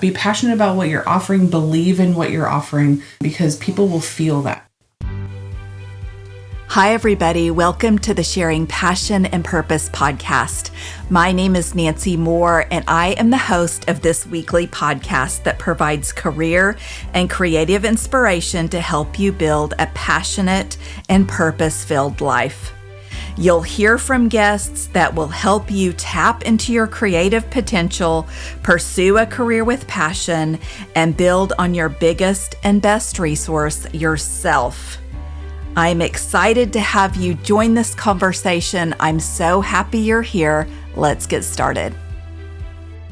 Be passionate about what you're offering, believe in what you're offering, because people will feel that. Hi, everybody. Welcome to the Sharing Passion and Purpose podcast. My name is Nancy Moore, and I am the host of this weekly podcast that provides career and creative inspiration to help you build a passionate and purpose-filled life. You'll hear from guests that will help you tap into your creative potential, pursue a career with passion, and build on your biggest and best resource, yourself. I'm excited to have you join this conversation. I'm so happy you're here. Let's get started.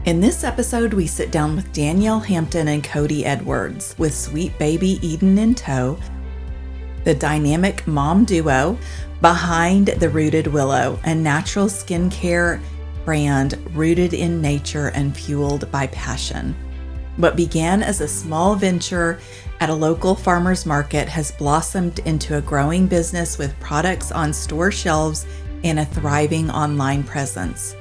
In this episode, we sit down with Danielle Hampton and Kodie Edwards with sweet baby Eden in tow, the dynamic mom duo behind the Rooted Willow, a natural skincare brand rooted in nature and fueled by passion. What began as a small venture at a local farmers market has blossomed into a growing business with products on store shelves and a thriving online presence.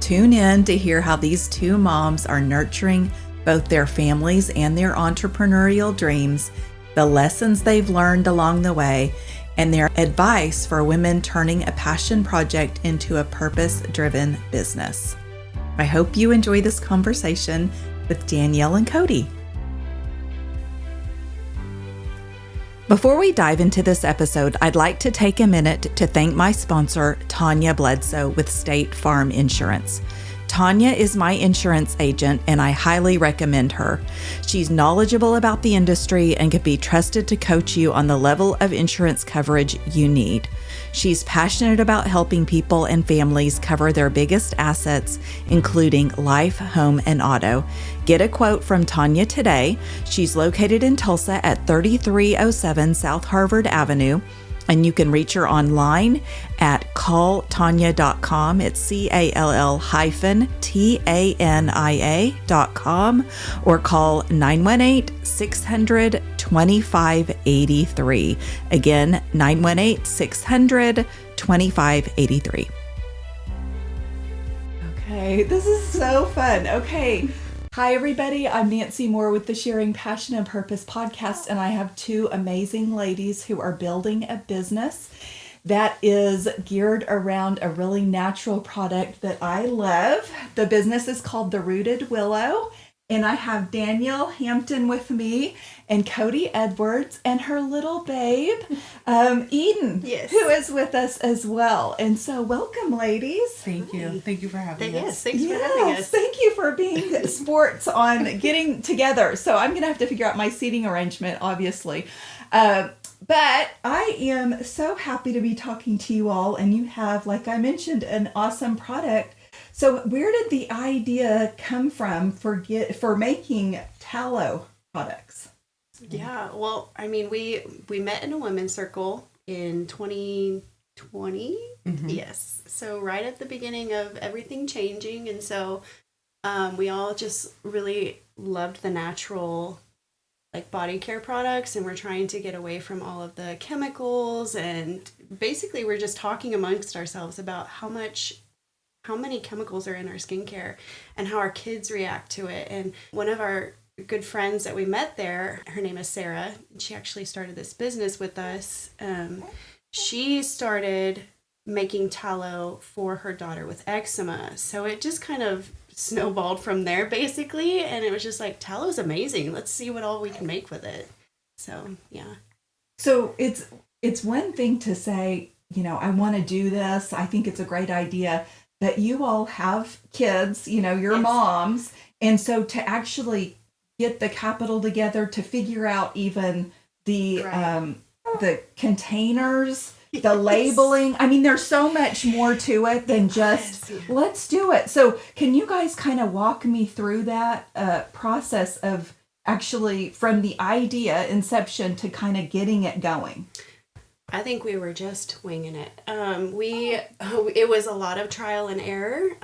Tune in to hear how these two moms are nurturing both their families and their entrepreneurial dreams, the lessons they've learned along the way, and their advice for women turning a passion project into a purpose-driven business. I hope you enjoy this conversation with Danielle and Kodie. Before we dive into this episode, I'd like to take a minute to thank my sponsor, Tanya Bledsoe with State Farm Insurance. Tanya is my insurance agent, and I highly recommend her. She's knowledgeable about the industry and can be trusted to coach you on the level of insurance coverage you need. She's passionate about helping people and families cover their biggest assets, including life, home, and auto. Get a quote from Tanya today. She's located in Tulsa at 3307 South Harvard Avenue. And you can reach her online at calltanya.com. It's CALL-TANIA.com, or call 918-600-2583. Again, 918-600-2583. Okay, this is so fun. Okay. Hi, everybody. I'm Nancy Moore with the Sharing Passion and Purpose podcast, and I have two amazing ladies who are building a business that is geared around a really natural product that I love. The business is called the Rooted Willow, and I have Danielle Hampton with me and Kodie Edwards and her little babe, Eden, yes, who is with us as well. And so welcome, ladies. Thank you. Thank you for having us. Yes, thanks for having us. Thank you for being sports on getting together. So I'm going to have to figure out my seating arrangement, obviously. But I am so happy to be talking to you all. And you have, like I mentioned, an awesome product. So where did the idea come from for making tallow products? Yeah, well, I mean, we met in a women's circle in 2020. Mm-hmm. Yes. So right at the beginning of everything changing. And so we all just really loved the natural, like, body care products, and we're trying to get away from all of the chemicals. And basically we're just talking amongst ourselves about how many chemicals are in our skincare and how our kids react to it. And one of our good friends that we met there, her name is Sarah, and she actually started this business with us. She started making tallow for her daughter with eczema. So it just kind of snowballed from there, basically. And it was just like, tallow's amazing. Let's see what all we can make with it. So, yeah. So it's one thing to say, I want to do this. I think it's a great idea. But you all have kids, you're yes. moms. And so to actually get the capital together to figure out even the right. The containers, the labeling. I mean, there's so much more to it than just let's do it. So can you guys kind of walk me through that process of actually from the idea inception to kind of getting it going? I think we were just winging it. It was a lot of trial and error,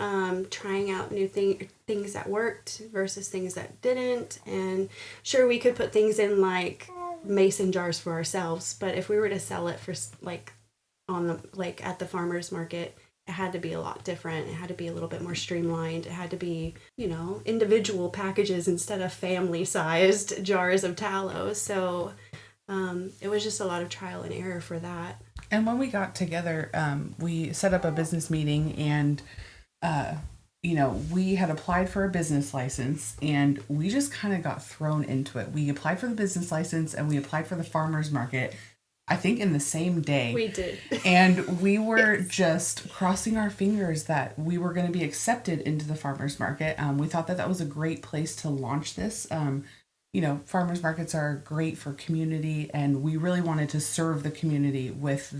trying out new things that worked versus things that didn't. And sure, we could put things in like mason jars for ourselves, but if we were to sell it for at the farmers market it had to be a lot different. It had to be a little bit more streamlined. It had to be, individual packages instead of family-sized jars of tallow. So it was just a lot of trial and error for that. And when we got together, we set up a business meeting, and we had applied for a business license, and we just kind of got thrown into it. We applied for the business license and we applied for the farmers market, I think in the same day. We did. And we were just crossing our fingers that we were going to be accepted into the farmers market. We thought that was a great place to launch this. Farmers markets are great for community, and we really wanted to serve the community with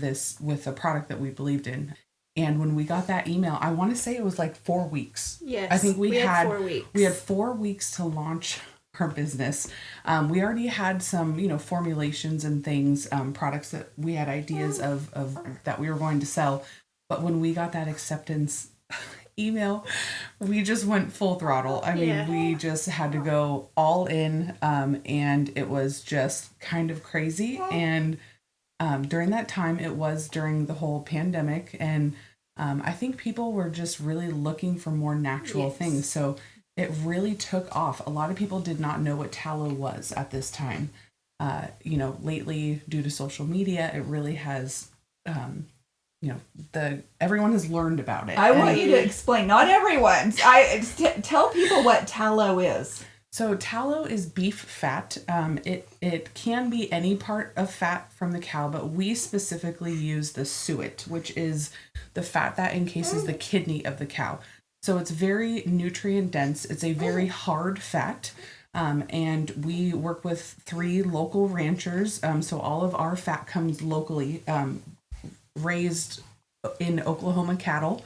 a product that we believed in. And when we got that email, I want to say it was like 4 weeks. Yes. I think we had 4 weeks. We had 4 weeks to launch our business. We already had some, formulations and things, products that we had ideas of that we were going to sell. But when we got that acceptance email, we just went full throttle. I mean, we just had to go all in, and it was just kind of crazy. And during that time, it was during the whole pandemic, and I think people were just really looking for more natural things. So it really took off. A lot of people did not know what tallow was at this time. Lately, due to social media, it really has, everyone has learned about it. I want you to explain. Not everyone. Tell people what tallow is. So tallow is beef fat. It can be any part of fat from the cow, but we specifically use the suet, which is the fat that encases the kidney of the cow. So it's very nutrient dense. It's a very hard fat. And we work with 3 local ranchers. So all of our fat comes locally, raised in Oklahoma cattle.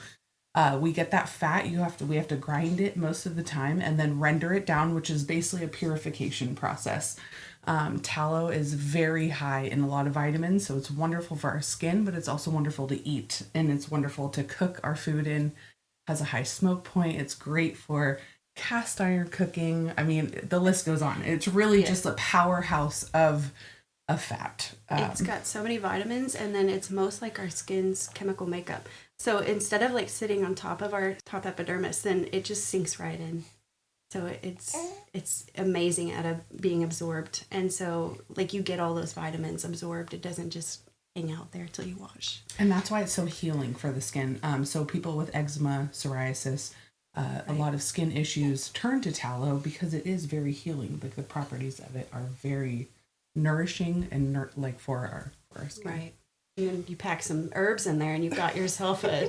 We get that fat. We have to grind it most of the time and then render it down, which is basically a purification process. Tallow is very high in a lot of vitamins, so it's wonderful for our skin, but it's also wonderful to eat, and it's wonderful to cook our food in. Has a high smoke point. It's great for cast iron cooking. I mean, the list goes on. It's really just a powerhouse of fat. It's got so many vitamins, and then it's most like our skin's chemical makeup. So instead of like sitting on top of our top epidermis, then it just sinks right in. So it's amazing at being absorbed. And so like you get all those vitamins absorbed. It doesn't just hang out there till you wash. And that's why it's so healing for the skin. So people with eczema, psoriasis, a lot of skin issues turn to tallow because it is very healing. Like the properties of it are very nourishing and for our skin. Right. And then you pack some herbs in there and you've got yourself a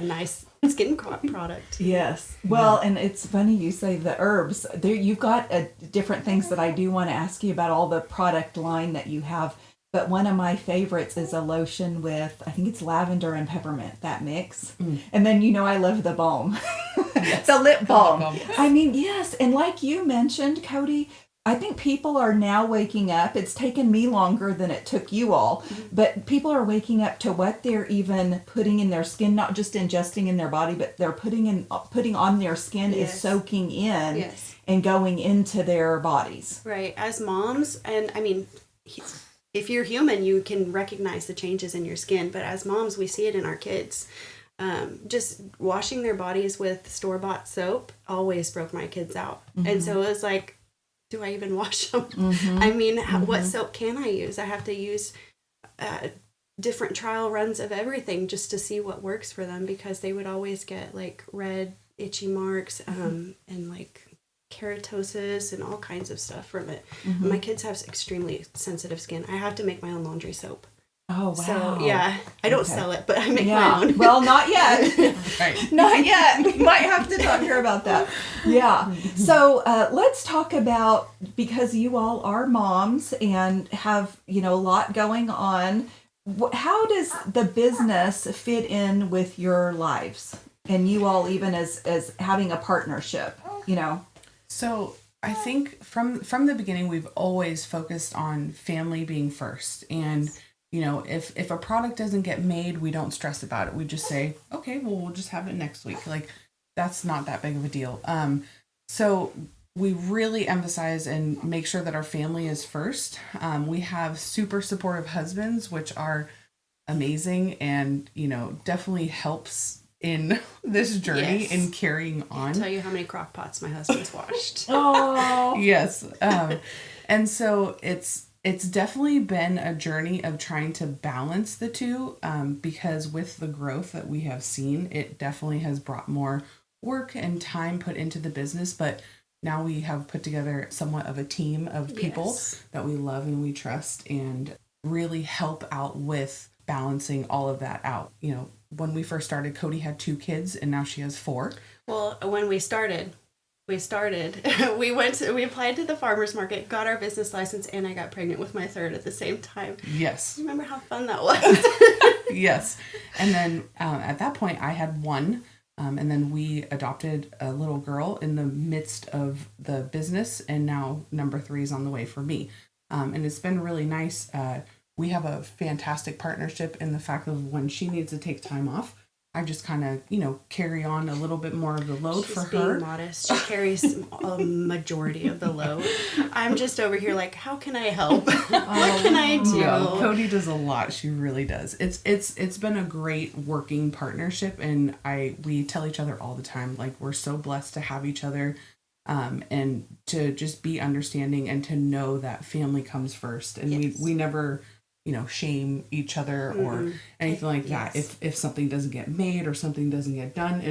nice skin product. Yes. Well, and it's funny you say the herbs. There, you've got different things that I do want to ask you about all the product line that you have. But one of my favorites is a lotion with, I think it's lavender and peppermint, that mix. And then, I love the balm. Yes. The lip balm. Yes. I mean, yes. And like you mentioned, Kodie, I think people are now waking up. It's taken me longer than it took you all, but people are waking up to what they're even putting in their skin, not just ingesting in their body, but they're putting on their skin is soaking in and going into their bodies. Right. As moms, and I mean, if you're human, you can recognize the changes in your skin, but as moms, we see it in our kids. Just washing their bodies with store-bought soap always broke my kids out. And so it was like, do I even wash them? I mean, what soap can I use? I have to use different trial runs of everything just to see what works for them, because they would always get like red, itchy marks and like keratosis and all kinds of stuff from it. My kids have extremely sensitive skin. I have to make my own laundry soap. Oh, wow. So, yeah, I don't sell it, but I make my own. Well, not yet. Right. Not yet. We might have to talk here about that. Yeah. So let's talk about, because you all are moms and have, a lot going on, how does the business fit in with your lives? And you all even as having a partnership, So I think from the beginning, we've always focused on family being first. And if a product doesn't get made, we don't stress about it. We just say, okay, well, we'll just have it next week. Like, that's not that big of a deal. So we really emphasize and make sure that our family is first. We have super supportive husbands, which are amazing and, definitely helps in this journey Yes. in carrying on. I'll tell you how many crock pots my husband's washed. Oh, Yes. And so it's definitely been a journey of trying to balance the two, because with the growth that we have seen, it definitely has brought more work and time put into the business. But now we have put together somewhat of a team of people Yes. that we love and we trust and really help out with balancing all of that out. You know, when we first started, Kodie had 2 kids and now she has 4. Well, when we started, we applied to the farmers market, got our business license, and I got pregnant with my third at the same time. Yes. Remember how fun that was? Yes. And then at that point, I had 1. And then we adopted a little girl in the midst of the business. And now number 3 is on the way for me. And it's been really nice. We have a fantastic partnership in the fact of when she needs to take time off, I just kind of, carry on a little bit more of the load She's for being her. modest. She carries a majority of the load. I'm just over here like, how can I help? What can I do? No, Kodie does a lot. She really does. It's been a great working partnership, and we tell each other all the time, like, we're so blessed to have each other, and to just be understanding and to know that family comes first, and Yes. we never shame each other or anything like that. Yes. If something doesn't get made or something doesn't get done,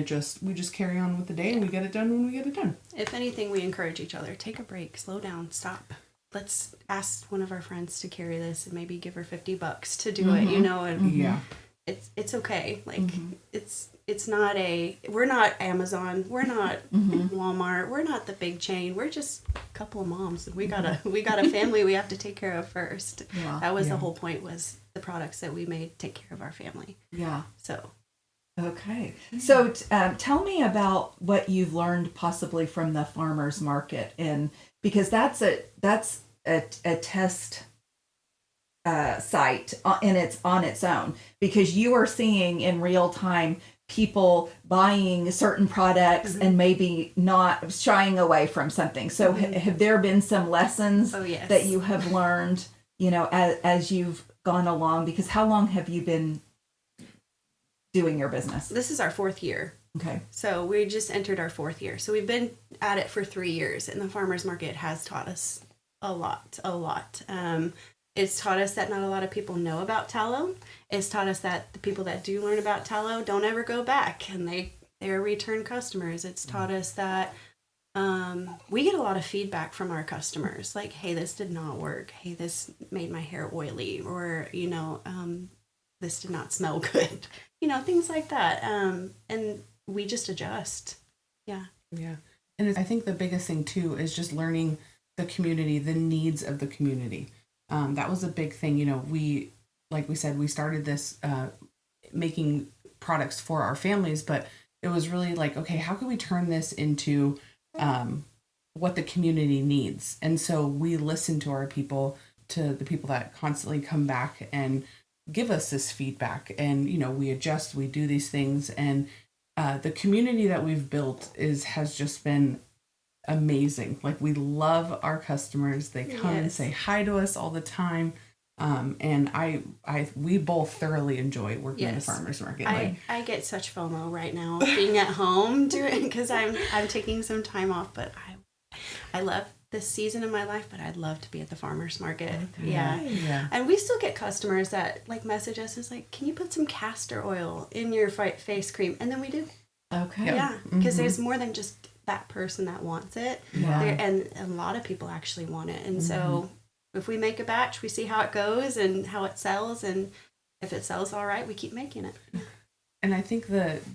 we just carry on with the day and we get it done when we get it done. If anything, we encourage each other. Take a break, slow down, stop. Let's ask one of our friends to carry this and maybe give her $50 to do it, and Yeah. it's okay. Like it's not we're not Amazon, we're not Walmart, we're not the big chain. We're just a couple of moms. We got a family we have to take care of first. Yeah. That was the whole point, was the products that we made take care of our family. yeah. So Okay. So tell me about what you've learned possibly from the farmers market, and because that's a test site and it's on its own, because you are seeing in real time people buying certain products and maybe not shying away from something. So have there been some lessons that you have learned, as you've gone along? Because how long have you been doing your business? this is our 4th year. Okay. So we just entered our 4th year. So we've been at it for 3 years, and the farmers market has taught us a lot. It's taught us that not a lot of people know about tallow. It's taught us that the people that do learn about tallow don't ever go back, and they're return customers. It's taught us that we get a lot of feedback from our customers, like, hey, this did not work. Hey, this made my hair oily, or, this did not smell good. Things like that. And we just adjust. Yeah. Yeah. And I think the biggest thing too is just learning the community, the needs of the community. That was a big thing. Like we said, we started this making products for our families, but it was really like, okay, how can we turn this into what the community needs? And so we listen to our people, to the people that constantly come back and give us this feedback, and we adjust, we do these things, and the community that we've built has just been amazing. Like, we love our customers. They come and say hi to us all the time, and we both thoroughly enjoy working at the farmers market. I get such FOMO right now being at home doing, because I'm taking some time off, but I love this season of my life, but I'd love to be at the farmers market. Okay. Yeah. And we still get customers that message us, is like, can you put some castor oil in your face cream? And then we do. Okay. Yeah. Because there's more than just that person that wants it. Yeah. And a lot of people actually want it. And so if we make a batch, we see how it goes and how it sells. And if it sells all right, we keep making it. And I think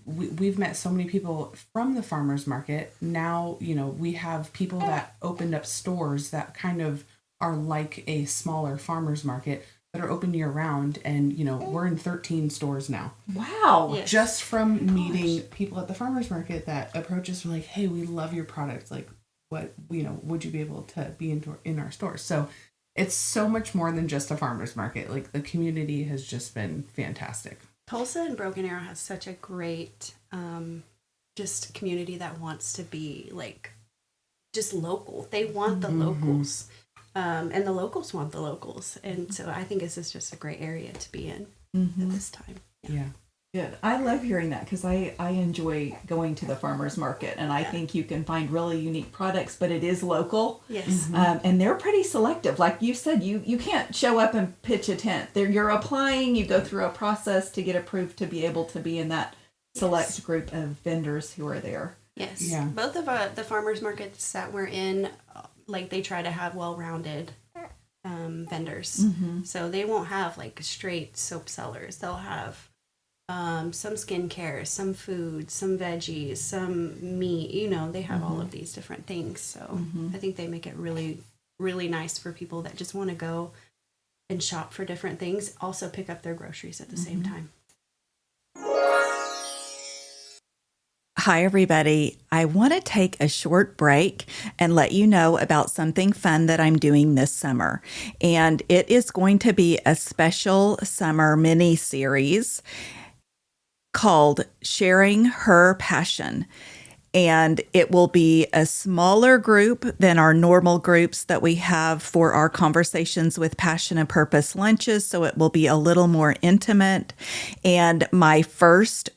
we've met so many people from the farmers market. Now, we have people that opened up stores that kind of are like a smaller farmers market that are open year round. And, we're in 13 stores now. Wow. Yes. Just from meeting people at the farmers market that approach us and like, hey, we love your products. Like, what, would you be able to be in our stores? So it's so much more than just a farmers market. Like, the community has just been fantastic. Tulsa and Broken Arrow has such a great just community that wants to be like just local. They want the locals, and the locals want the locals. And so I think this is just a great area to be in at this time. Yeah. Good. I love hearing that because I enjoy going to the farmer's market, and I think you can find really unique products, but it is local. Yes. And they're pretty selective. Like you said, you can't show up and pitch a tent. You're applying, you go through a process to get approved to be able to be in that select group of vendors who are there. Yes. Yeah. Both of the farmers markets that we're in, like they try to have well-rounded vendors. So they won't have like straight soap sellers. They'll have some skincare, some food, some veggies, some meat. You know, they have all of these different things. So I think they make it really, really nice for people that just want to go and shop for different things. Also pick up their groceries at the same time. Hi, everybody. I want to take a short break and let you know about something fun that I'm doing this summer. And it is going to be a special summer mini series called Sharing Her Passion. And it will be a smaller group than our normal groups that we have for our Conversations with Passion and Purpose lunches. So it will be a little more intimate. And my first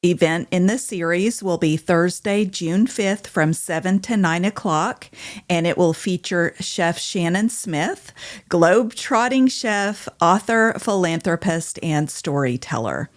event in the series will be Thursday, June 5th from 7 to 9 o'clock, and it will feature Chef Shannon Smith, globe-trotting chef, author, philanthropist, and storyteller.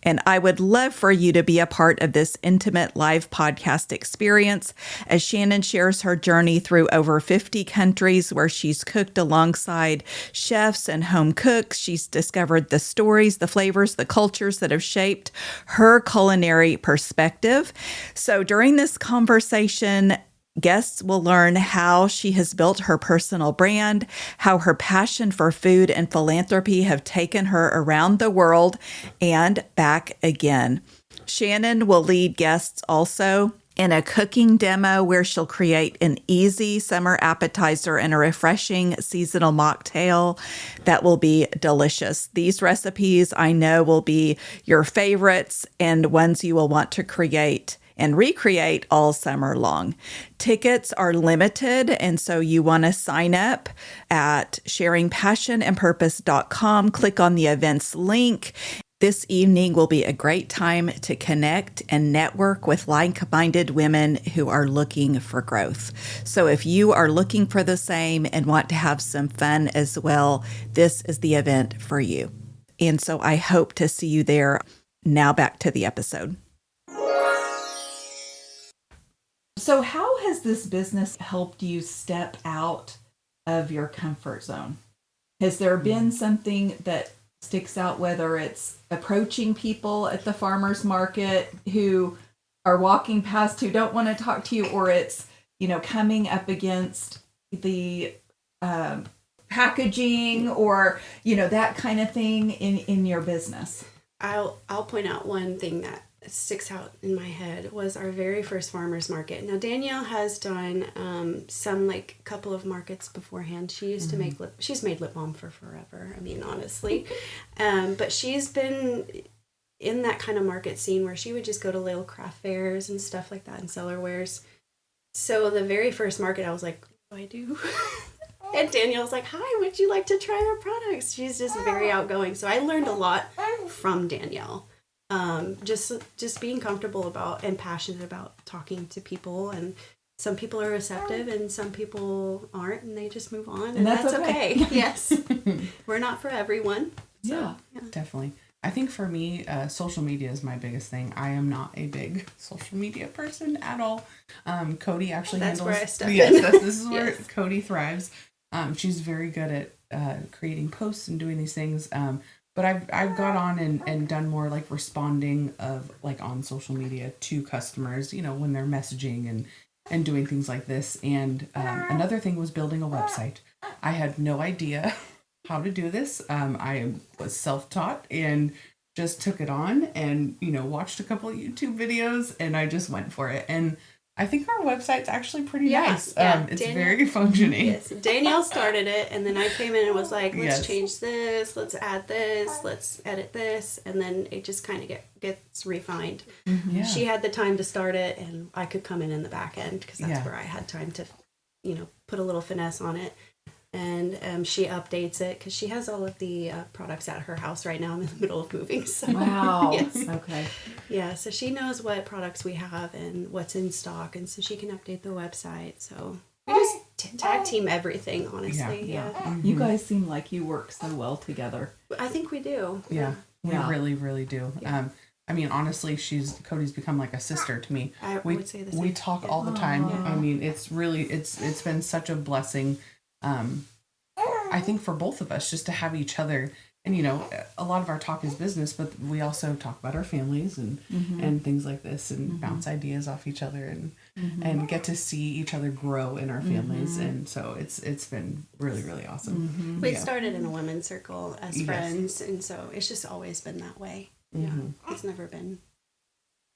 And I would love for you to be a part of this intimate live podcast experience as Shannon shares her journey through over 50 countries where she's cooked alongside chefs and home cooks. She's discovered the stories, the flavors, the cultures that have shaped her culinary perspective. So during this conversation, guests will learn how she has built her personal brand, how her passion for food and philanthropy have taken her around the world and back again. Shannon will lead guests also in a cooking demo where she'll create an easy summer appetizer and a refreshing seasonal mocktail that will be delicious. These recipes I know will be your favorites and ones you will want to create and recreate all summer long. Tickets are limited, and so you want to sign up at sharingpassionandpurpose.com. Click on the events link. This evening will be a great time to connect and network with like-minded women who are looking for growth. So if you are looking for the same and want to have some fun as well, this is the event for you. And so I hope to see you there. Now back to the episode. So how has this business helped you step out of your comfort zone? Has there been something that sticks out, whether it's approaching people at the farmer's market who are walking past who don't want to talk to you, or it's, coming up against the packaging or, that kind of thing in your business? I'll point out one thing that sticks out in my head was our very first farmers market. Now Danielle has done some couple of markets beforehand. She used to make she's made lip balm for forever. I mean, honestly, but she's been in that kind of market scene where she would just go to little craft fairs and stuff like that and sell her wares. So the very first market, I was like, what do I do? And Danielle's like, hi, would you like to try our products? She's just very outgoing. So I learned a lot from Danielle. Just being comfortable about and passionate about talking to people, and some people are receptive and some people aren't, and they just move on, and that's okay. Yes. We're not for everyone. So, yeah, definitely. I think for me, social media is my biggest thing. I am not a big social media person at all. Kodie actually that's handles. Where I step yes, in. This is where Kodie thrives. She's very good at creating posts and doing these things. But I've got on and done more responding of on social media to customers, when they're messaging and doing things like this. And another thing was building a website. I had no idea how to do this. I was self-taught and just took it on and, watched a couple of YouTube videos, and I just went for it. And I think our website's actually pretty nice. It's very functioning. Yes, Danielle started it, and then I came in and was like, let's change this, let's add this, let's edit this, and then it just kind of gets refined. Mm-hmm. Yeah. She had the time to start it, and I could come in the back end because that's where I had time to, put a little finesse on it. and she updates it because she has all of the products at her house right now. I'm in the middle of moving. So. Wow. Yes. Okay. Yeah, so she knows what products we have and what's in stock, and so she can update the website. So we just tag team everything, honestly. Yeah. Mm-hmm. You guys seem like you work so well together. I think we do. Yeah. We really, really do. Yeah. I mean, honestly, Kodie's become like a sister to me. I would say the same. We talk all the time. Yeah. I mean, it's been such a blessing. I think for both of us just to have each other, and a lot of our talk is business, but we also talk about our families and things like this, and bounce ideas off each other, and get to see each other grow in our families, and so it's been really, really awesome. We started in a women's circle as friends, and so it's just always been that way. Yeah, it's never been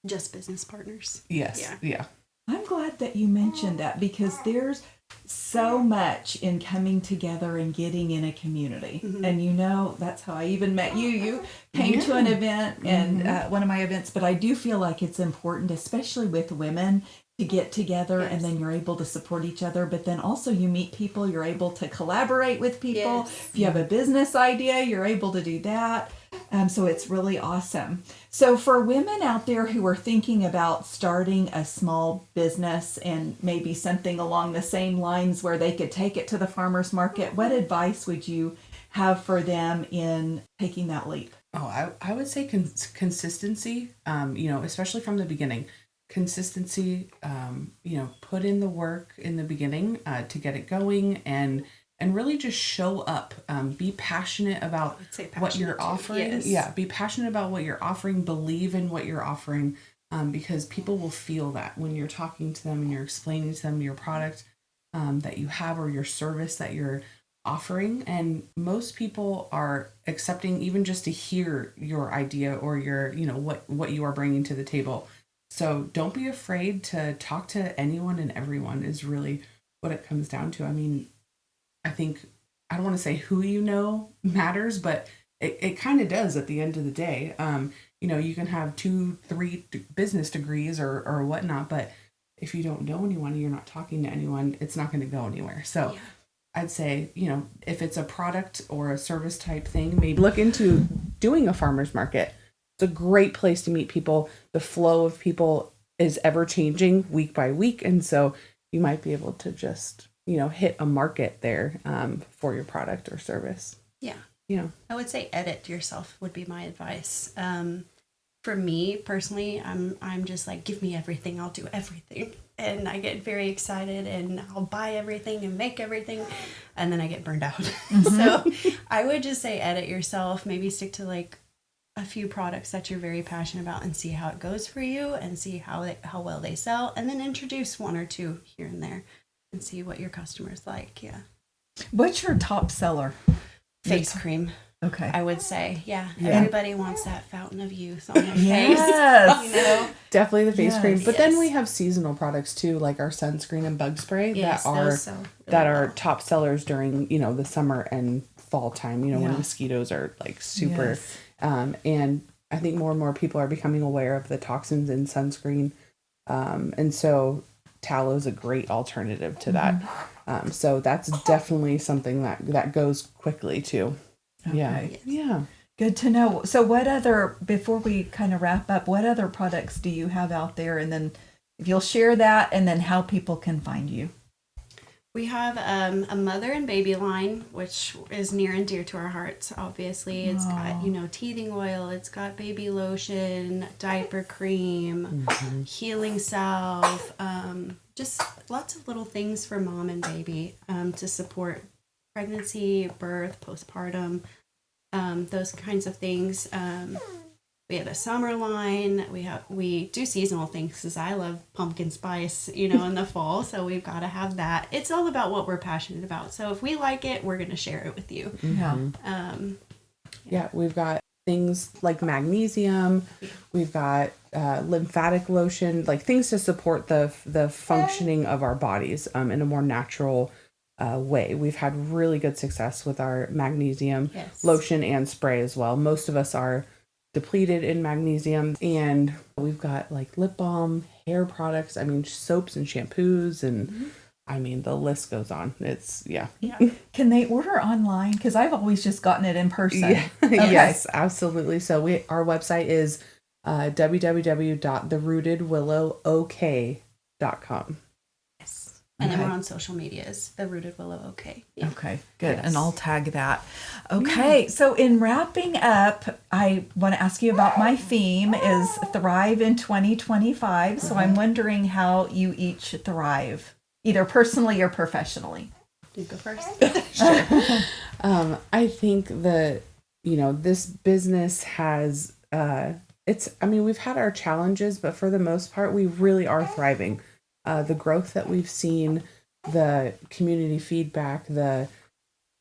just business partners. Yes. Yeah. I'm glad that you mentioned that, because there's so much in coming together and getting in a community. And that's how I even met you. You came to an event, and one of my events, but I do feel like it's important, especially with women, to get together, and then you're able to support each other, but then also you meet people, you're able to collaborate with people. If you have a business idea, you're able to do that. So it's really awesome. So for women out there who are thinking about starting a small business and maybe something along the same lines where they could take it to the farmer's market, what advice would you have for them in taking that leap? Oh, I would say consistency, especially from the beginning. Consistency, put in the work in the beginning to get it going, and really just show up. Be passionate about what you're offering. Yes. Yeah, be passionate about what you're offering. Believe in what you're offering, because people will feel that when you're talking to them and you're explaining to them your product that you have, or your service that you're offering. And most people are accepting even just to hear your idea or your, what you are bringing to the table. So don't be afraid to talk to anyone and everyone is really what it comes down to. I mean, I think, I don't want to say who matters, but it kind of does at the end of the day. You can have 2-3 business degrees or whatnot, but if you don't know anyone and you're not talking to anyone, it's not going to go anywhere. So I'd say, if it's a product or a service type thing, maybe look into doing a farmer's market. It's a great place to meet people. The flow of people is ever changing week by week. And so you might be able to just, hit a market there for your product or service. Yeah. I would say edit yourself would be my advice. For me personally, I'm just like, give me everything. I'll do everything. And I get very excited and I'll buy everything and make everything. And then I get burned out. So I would just say edit yourself. Maybe stick to like a few products that you're very passionate about and see how it goes for you and see how well they sell, and then introduce 1 or 2 here and there and see what your customers like. Yeah. What's your top seller? Face cream. Okay. I would say, everybody wants that fountain of youth on their face. Yes. Definitely the face cream. But then we have seasonal products too, like our sunscreen and bug spray that are top sellers during, the summer and fall time, when mosquitoes are like super. And I think more and more people are becoming aware of the toxins in sunscreen. And so tallow is a great alternative to that. So that's definitely something that goes quickly too. Okay. Yeah. Good to know. So before we kind of wrap up, what other products do you have out there? And then if you'll share that, and then how people can find you. We have a mother and baby line, which is near and dear to our hearts, obviously. It's got, teething oil. It's got baby lotion, diaper cream, healing salve, just lots of little things for mom and baby to support pregnancy, birth, postpartum, those kinds of things. We have a summer line. We do seasonal things because I love pumpkin spice, in the fall. So we've got to have that. It's all about what we're passionate about. So if we like it, we're going to share it with you. Yeah. We've got things like magnesium. We've got lymphatic lotion, like things to support the functioning of our bodies in a more natural way. We've had really good success with our magnesium lotion and spray as well. Most of us are depleted in magnesium, and we've got like lip balm, hair products, soaps and shampoos, and I mean, the list goes on. It's, yeah. Can they order online? Because I've always just gotten it in person. Yeah. Okay. Yes, absolutely. So our website is www.therootedwillowok.com. Yes. And then we're on social medias, the Rooted Willow OK. Yeah. Okay, good. Yes. And I'll tag that. Okay, so in wrapping up, I want to ask you about my theme is Thrive in 2025. So I'm wondering how you each thrive, either personally or professionally. You go first. I think this business has, we've had our challenges, but for the most part, we really are thriving. The growth that we've seen, the community feedback, the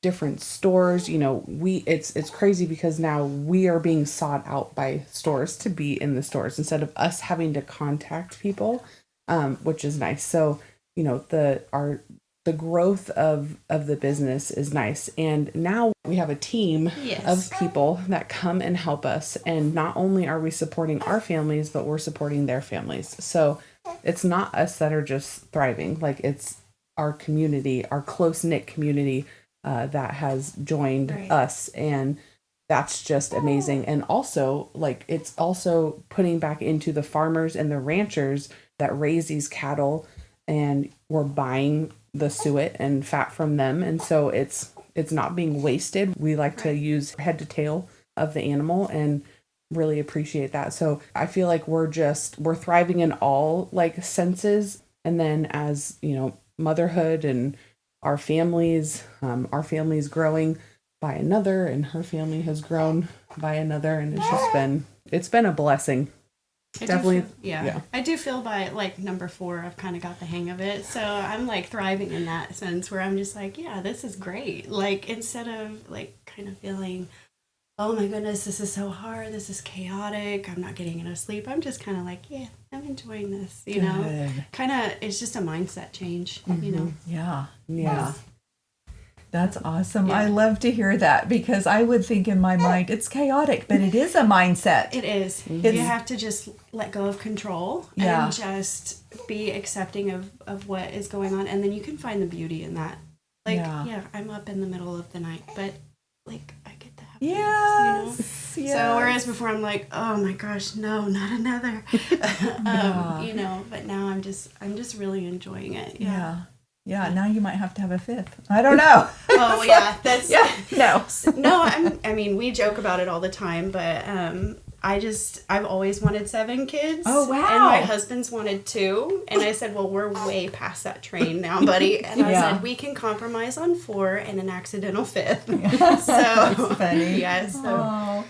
different stores, it's crazy because now we are being sought out by stores to be in the stores instead of us having to contact people, which is nice. So, the growth of the business is nice. And now we have a team of people that come and help us. And not only are we supporting our families, but we're supporting their families. So it's not us that are just thriving. Like, it's our community, our close-knit community that has joined us. And that's just amazing. And also, it's also putting back into the farmers and the ranchers that raise these cattle, and we're buying the suet and fat from them. And so it's not being wasted. We like to use head to tail of the animal and really appreciate that. So I feel like we're thriving in all senses. And then as, motherhood and our families growing by another, and her family has grown by another. And it's been a blessing. Definitely. I do feel by number 4, I've kind of got the hang of it. So I'm thriving in that sense where I'm just this is great. Instead of kind of feeling, oh my goodness, this is so hard, this is chaotic, I'm not getting enough sleep. I'm just kind of I'm enjoying this, kind of, it's just a mindset change, Yeah. That's awesome. Yeah. I love to hear that, because I would think in my mind it's chaotic, but it is a mindset. It is. You have to just let go of control and just be accepting of what is going on, and then you can find the beauty in that. I'm up in the middle of the night, but I get to have yes. Yes. So whereas before I'm oh my gosh, no, not another. But now I'm just really enjoying it. Yeah, now you might have to have a 5th. I don't know. Oh, yeah. That's No. No, we joke about it all the time, but I've always wanted 7 kids. Oh, wow. And my husband's wanted 2. And I said, well, we're way past that train now, buddy. And I said, we can compromise on 4 and an accidental 5th. So, that's funny. Yes. So.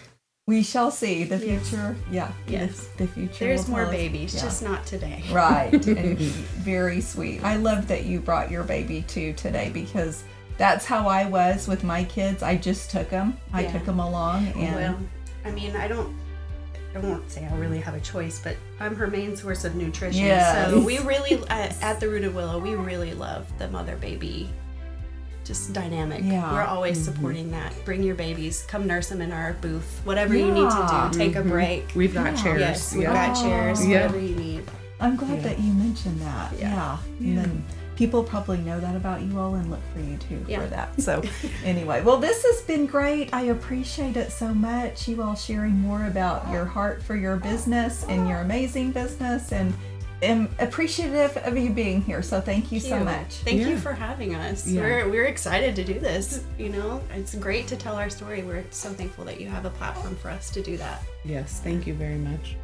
We shall see the future. Yes. Yes. The future. There's more babies, just not today. Right. And very sweet. I love that you brought your baby too today, because that's how I was with my kids. I just took them. I took them along. And well, I won't say I really have a choice, but I'm her main source of nutrition. Yes. So we really, at the Rooted Willow, we really love the mother-baby just dynamic. Yeah. We're always supporting that. Bring your babies, come nurse them in our booth, whatever you need to do, take a break. We've got chairs. Yes, we've got chairs, whatever you need. I'm glad that you mentioned that. Yeah. And then people probably know that about you all and look for you too for that. So anyway, well, this has been great. I appreciate it so much. You all sharing more about your heart for your business and your amazing business, and am appreciative of you being here. So thank you so much. Thank you for having us. We're excited to do this. It's great to tell our story. We're so thankful that you have a platform for us to do that. Yes, thank you very much.